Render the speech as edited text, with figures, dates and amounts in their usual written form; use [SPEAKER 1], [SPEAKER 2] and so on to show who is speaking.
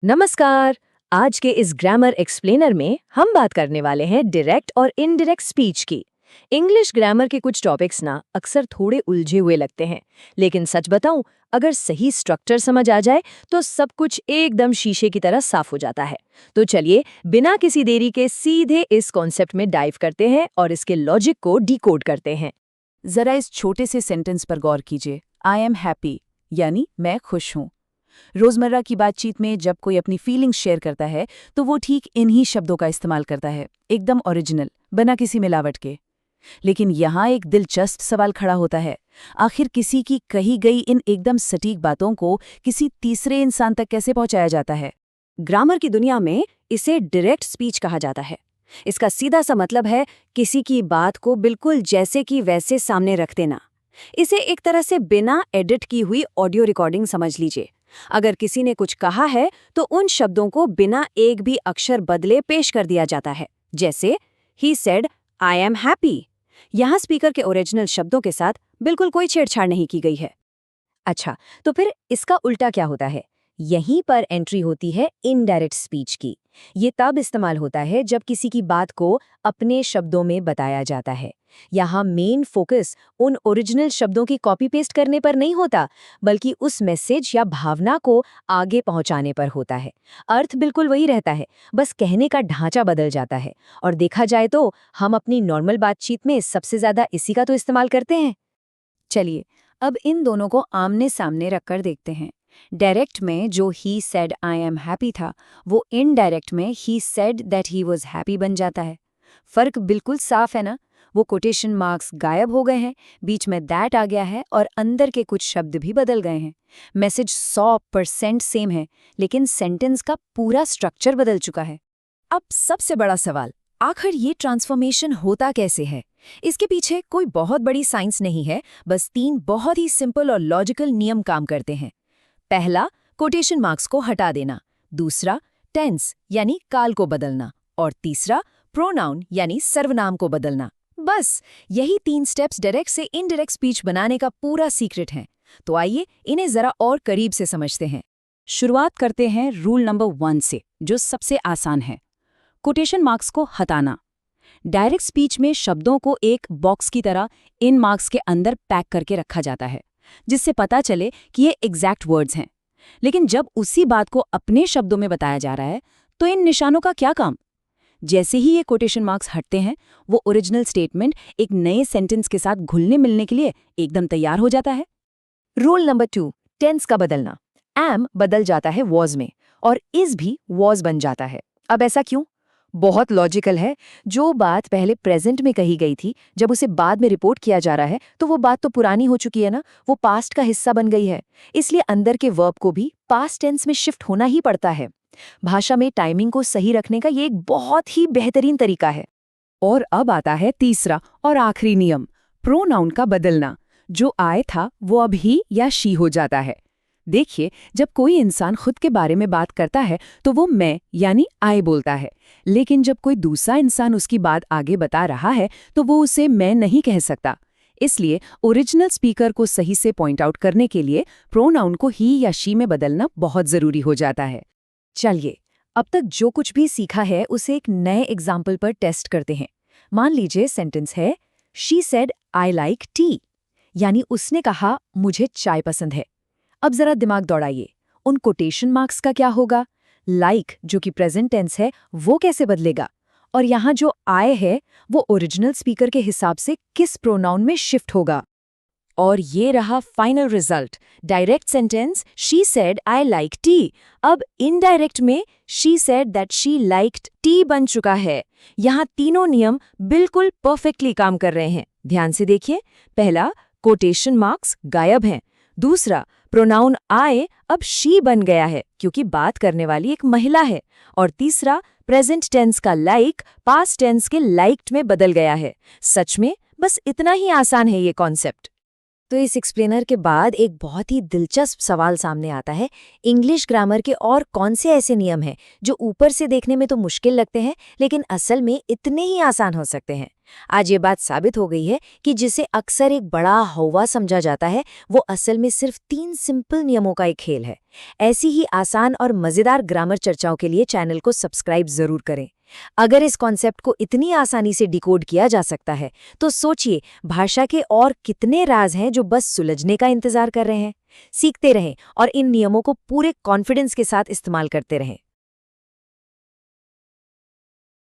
[SPEAKER 1] नमस्कार। आज के इस ग्रामर एक्सप्लेनर में हम बात करने वाले हैं डायरेक्ट और इनडायरेक्ट स्पीच की। इंग्लिश ग्रामर के कुछ टॉपिक्स ना अक्सर थोड़े उलझे हुए लगते हैं, लेकिन सच बताऊं, अगर सही स्ट्रक्चर समझ आ जाए तो सब कुछ एकदम शीशे की तरह साफ हो जाता है। तो चलिए बिना किसी देरी के सीधे इस कॉन्सेप्ट में डाइव करते हैं और इसके लॉजिक को डिकोड करते हैं।
[SPEAKER 2] जरा इस छोटे से सेंटेंस पर गौर कीजिए। आई एम हैप्पी यानी मैं खुश हूँ। रोजमर्रा की बातचीत में जब कोई अपनी फीलिंग्स शेयर करता है तो वो ठीक इन्हीं शब्दों का इस्तेमाल करता है, एकदम ओरिजिनल, बिना किसी मिलावट के। लेकिन यहाँ एक दिलचस्प सवाल खड़ा होता है। आखिर किसी की कही गई इन एकदम सटीक बातों को किसी तीसरे इंसान तक कैसे पहुंचाया जाता है?
[SPEAKER 1] ग्रामर की दुनिया में इसे डायरेक्ट स्पीच कहा जाता है। इसका सीधा सा मतलब है किसी की बात को बिल्कुल जैसे कि वैसे सामने रख देना। इसे एक तरह से बिना एडिट की हुई ऑडियो रिकॉर्डिंग समझ लीजिए। अगर किसी ने कुछ कहा है तो उन शब्दों को बिना एक भी अक्षर बदले पेश कर दिया जाता है। जैसे he said I am happy. यहाँ स्पीकर के ओरिजिनल शब्दों के साथ बिल्कुल कोई छेड़छाड़ नहीं की गई है। अच्छा, तो फिर इसका उल्टा क्या होता है? यहीं पर एंट्री होती है इनडायरेक्ट स्पीच की। ये तब इस्तेमाल होता है जब किसी की बात को अपने शब्दों में बताया जाता है। यहाँ मेन फोकस उन ओरिजिनल शब्दों की कॉपी पेस्ट करने पर नहीं होता, बल्कि उस मैसेज या भावना को आगे पहुंचाने पर होता है। अर्थ बिल्कुल वही रहता है, बस कहने का ढांचा बदल जाता है। और देखा जाए तो हम अपनी नॉर्मल बातचीत में सबसे ज्यादा इसी का तो इस्तेमाल करते हैं।
[SPEAKER 2] चलिए अब इन दोनों को आमने सामने रखकर देखते हैं। डायरेक्ट में जो he said I am happy था, वो इनडायरेक्ट में he said that he was happy बन जाता है। फर्क बिल्कुल साफ है ना? वो कोटेशन मार्क्स गायब हो गए हैं, बीच में दैट आ गया है और अंदर के कुछ शब्द भी बदल गए हैं। मैसेज 100% सेम है, लेकिन सेंटेंस का पूरा स्ट्रक्चर बदल चुका है। अब सबसे बड़ा सवाल, आखिर ये ट्रांसफॉर्मेशन होता कैसे है? इसके पीछे कोई बहुत बड़ी साइंस नहीं है, बस 3 बहुत ही सिंपल और लॉजिकल नियम काम करते हैं। पहला, कोटेशन मार्क्स को हटा देना। दूसरा, टेंस यानी काल को बदलना। और तीसरा, प्रोनाउन यानी सर्वनाम को बदलना। बस यही 3 स्टेप्स डायरेक्ट से इनडायरेक्ट स्पीच बनाने का पूरा सीक्रेट है। तो आइए इन्हें जरा और करीब से समझते हैं। शुरुआत करते हैं रूल नंबर 1 से, जो सबसे आसान है। कोटेशन मार्क्स को हटाना। डायरेक्ट स्पीच में शब्दों को एक बॉक्स की तरह इन मार्क्स के अंदर पैक करके रखा जाता है, जिससे पता चले कि ये एग्जैक्ट वर्ड्स हैं। लेकिन जब उसी बात को अपने शब्दों में बताया जा रहा है, तो इन निशानों का क्या काम? जैसे ही ये कोटेशन मार्क्स हटते हैं, वो ओरिजिनल स्टेटमेंट एक नए सेंटेंस के साथ घुलने मिलने के लिए एकदम तैयार हो जाता है।
[SPEAKER 1] रूल नंबर 2, टेंस का बदलना। एम बदल जाता है वॉज में और इज भी वॉज बन जाता है। अब ऐसा क्यों? बहुत लॉजिकल है। जो बात पहले प्रेजेंट में कही गई थी, जब उसे बाद में रिपोर्ट किया जा रहा है तो वो बात तो पुरानी हो चुकी है ना, वो पास्ट का हिस्सा बन गई है। इसलिए अंदर के वर्ब को भी पास्ट टेंस में शिफ्ट होना ही पड़ता है। भाषा में टाइमिंग को सही रखने का ये एक बहुत ही बेहतरीन तरीका है।
[SPEAKER 2] और अब आता है तीसरा और आखिरी नियम, प्रोनाउन का बदलना। जो आए था वो अब ही या शी हो जाता है। देखिए, जब कोई इंसान खुद के बारे में बात करता है तो वो मैं यानी आई बोलता है, लेकिन जब कोई दूसरा इंसान उसकी बात आगे बता रहा है तो वो उसे मैं नहीं कह सकता। इसलिए ओरिजिनल स्पीकर को सही से पॉइंट आउट करने के लिए प्रोनाउन को ही या शी में बदलना बहुत जरूरी हो जाता है।
[SPEAKER 1] चलिए, अब तक जो कुछ भी सीखा है उसे एक नए एग्जाम्पल पर टेस्ट करते हैं। मान लीजिए सेंटेंस है she said I like T, यानी उसने कहा मुझे चाय पसंद है। अब जरा दिमाग दौड़ाइए, उन कोटेशन मार्क्स का क्या होगा? लाइक जो कि प्रेजेंट टेंस है, वो कैसे बदलेगा? और यहाँ जो आई है वो ओरिजिनल स्पीकर के हिसाब से किस प्रोनाउन में शिफ्ट होगा? और ये रहा final result. Direct sentence she said I like T, अब इनडायरेक्ट में she said that she liked T बन चुका है। यहाँ तीनों नियम बिल्कुल परफेक्टली काम कर रहे हैं। ध्यान से देखिए, पहला, कोटेशन मार्क्स गायब हैं। दूसरा, प्रोनाउन आई अब शी बन गया है क्योंकि बात करने वाली एक महिला है। और तीसरा, प्रेजेंट टेंस का लाइक पास्ट टेंस के लाइक्ड में बदल गया है। सच में बस इतना ही आसान है ये कॉन्सेप्ट। तो इस एक्सप्लेनर के बाद एक बहुत ही दिलचस्प सवाल सामने आता है, इंग्लिश ग्रामर के और कौन से ऐसे नियम हैं जो ऊपर से देखने में तो मुश्किल लगते हैं लेकिन असल में इतने ही आसान हो सकते हैं?
[SPEAKER 2] आज ये बात साबित हो गई है कि जिसे अक्सर एक बड़ा हौवा समझा जाता है, वो असल में सिर्फ 3 सिंपल नियमों का एक खेल है। ऐसी ही आसान और मज़ेदार ग्रामर चर्चाओं के लिए चैनल को सब्सक्राइब ज़रूर करें। अगर इस कॉन्सेप्ट को इतनी आसानी से डिकोड किया जा सकता है, तो सोचिए भाषा के और कितने राज हैं जो बस सुलझने का इंतजार कर रहे हैं। सीखते रहें और इन नियमों को पूरे कॉन्फिडेंस के साथ इस्तेमाल करते रहें।